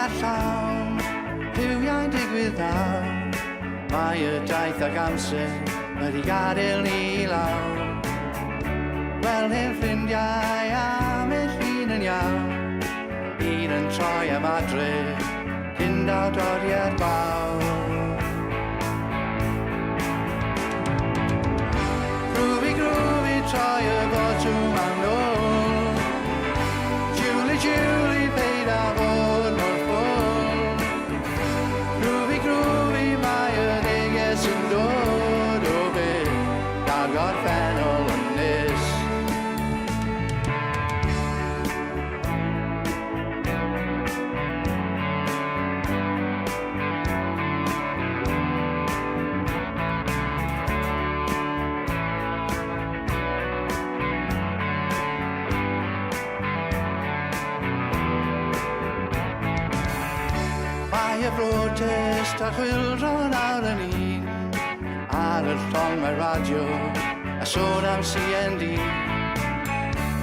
ar llawn, rhywiau'n digwydd nawr. Mae y daith ag amser wedi gadael ni lawr. Wel hen ffrindiau am eich hun yn iawn, un yn troi am adre, cyn dawdoriad fawr. Grwfi troi y botwm am nôl, Julie, peid a fod mor ffwl. Grwfi, mae y neges yn dod o beth, na'r gorffennol ynys. Mae y brotest a chwildro nawr yn un, ar y llong mae radio a sôn am CND.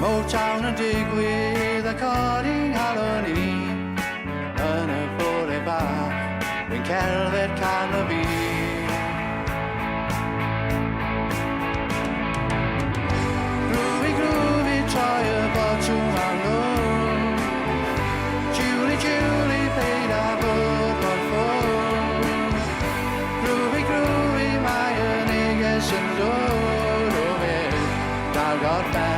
Motown yn digwydd a codi'n halon ni, yn y fore bach, wy'n cerdded can y fi. Grwfi, troi y botwm am nôl, Julie, peid a fod mor ffwl. Grwfi, mae y neges yn dod o beth, na'r gorffen